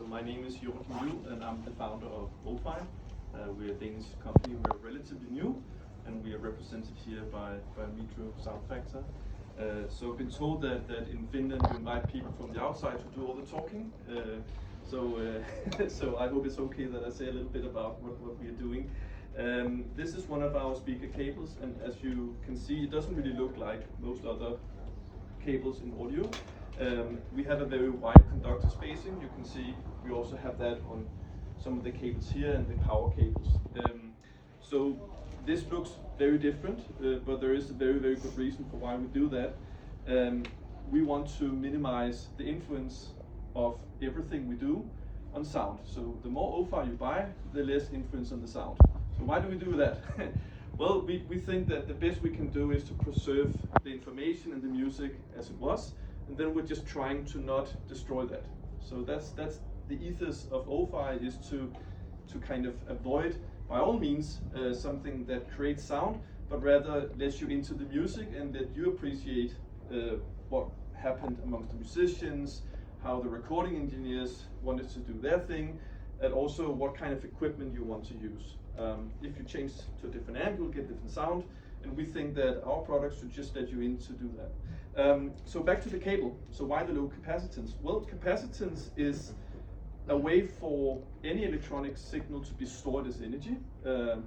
So my name is Joakim Juhl, and I'm the founder of OFI. We're a Danish company. We're relatively new, and we are represented here by Mitro Sound Factor. So I've been told that in Finland you invite people from the outside to do all the talking. So I hope it's okay that I say a little bit about what we are doing. This is one of our speaker cables, and as you can see, it doesn't really look like most other cables in audio. We have a very wide conductor spacing. You can see we also have that on some of the cables here and the power cables. So this looks very different, but there is a very, very good reason for why we do that. We want to minimize the influence of everything we do on sound. So the more OFI you buy, the less influence on the sound. So why do we do that? Well, we think that the best we can do is to preserve the information and the music as it was, and then we're just trying to not destroy that. So that's the ethos of OFI, is to kind of avoid, by all means, something that creates sound, but rather lets you into the music and that you appreciate what happened amongst the musicians, how the recording engineers wanted to do their thing, and also what kind of equipment you want to use. If you change to a different amp, you'll get different sound, and we think that our products should just let you in to do that. So back to the cable. So why the low capacitance? Well, capacitance is a way for any electronic signal to be stored as energy.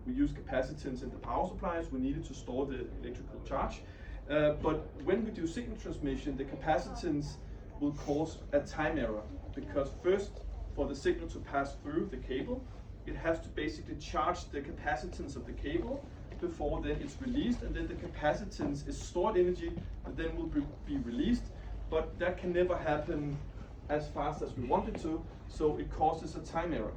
We use capacitance in the power supplies. We need it to store the electrical charge. But when we do signal transmission, the capacitance will cause a time error, because first, for the signal to pass through the cable, it has to basically charge the capacitance of the cable before then it's released, and then the capacitance is stored energy that then will be released, but that can never happen as fast as we want it to, so it causes a time error.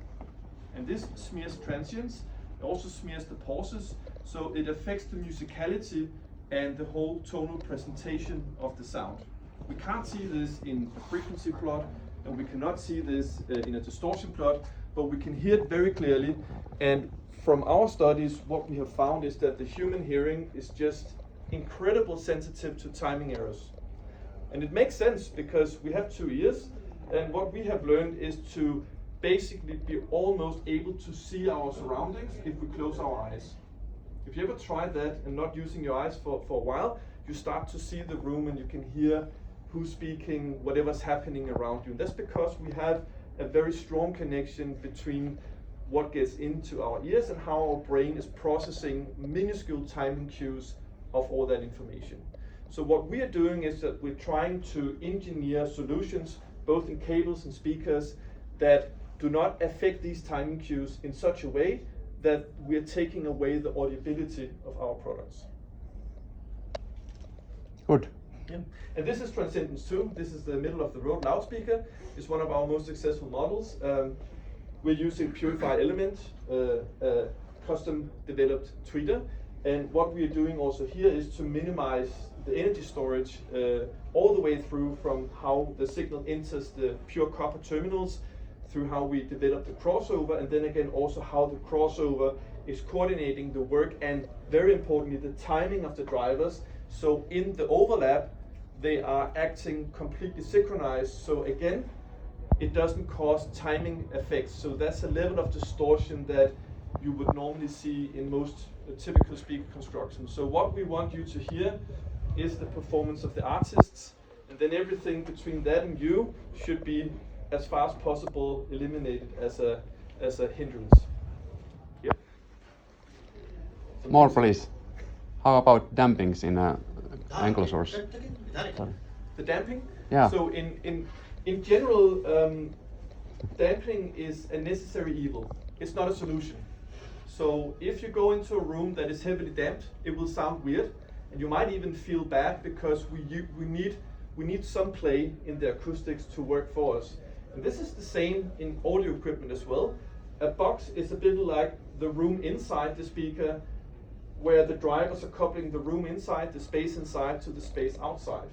And this smears transients, it also smears the pauses, so it affects the musicality and the whole tonal presentation of the sound. We can't see this in a frequency plot, and we cannot see this in a distortion plot, but we can hear it very clearly. And from our studies, what we have found is that the human hearing is just incredibly sensitive to timing errors. And it makes sense, because we have 2 ears, and what we have learned is to basically be almost able to see our surroundings if we close our eyes. If you ever tried that and not using your eyes for a while, you start to see the room and you can hear who's speaking, whatever's happening around you. And that's because we have a very strong connection between what gets into our ears and how our brain is processing minuscule timing cues of all that information. So what we are doing is that we're trying to engineer solutions, both in cables and speakers, that do not affect these timing cues in such a way that we are taking away the audibility of our products. Good. Yeah. And this is Transcendence 2. This is the middle of the road loudspeaker. It's one of our most successful models. We're using purified element, custom developed tweeter. And what we are doing also here is to minimize the energy storage all the way through, from how the signal enters the pure copper terminals, through how we develop the crossover, and then again also how the crossover is coordinating the work, and very importantly, the timing of the drivers. So in the overlap, they are acting completely synchronized. So again, it doesn't cause timing effects. So that's a level of distortion that you would normally see in most typical speaker constructions. So what we want you to hear is the performance of the artists, and then everything between that and you should be, as far as possible, eliminated as a hindrance. Yep. More please. How about dampings in enclosures? The damping? Yeah. So in general, damping is a necessary evil. It's not a solution. So if you go into a room that is heavily damped, it will sound weird, and you might even feel bad, because we need some play in the acoustics to work for us. And this is the same in audio equipment as well. A box is a bit like the room inside the speaker, where the drivers are coupling the room inside, the space inside, to the space outside.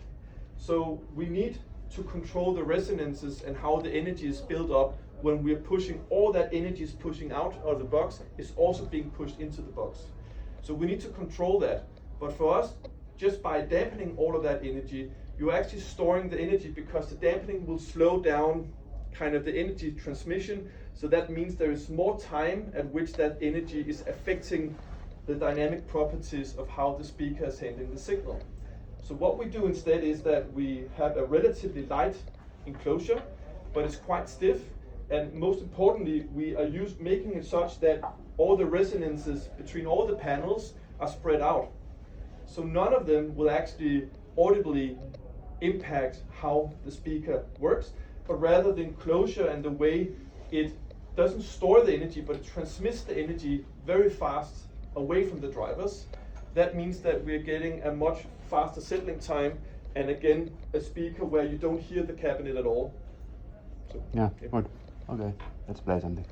So we need to control the resonances and how the energy is built up when we're pushing. All that energy is pushing out of the box is also being pushed into the box. So we need to control that. But for us, just by dampening all of that energy, you're actually storing the energy, because the dampening will slow down kind of the energy transmission. So that means there is more time at which that energy is affecting the dynamic properties of how the speaker is handling the signal. So what we do instead is that we have a relatively light enclosure, but it's quite stiff, and most importantly, we are making it such that all the resonances between all the panels are spread out. So none of them will actually audibly impact how the speaker works, but rather the enclosure and the way it doesn't store the energy, but it transmits the energy very fast away from the drivers. That means that we're getting a much faster settling time, and again, a speaker where you don't hear the cabinet at all. So, Yeah, good. Okay, let's play something.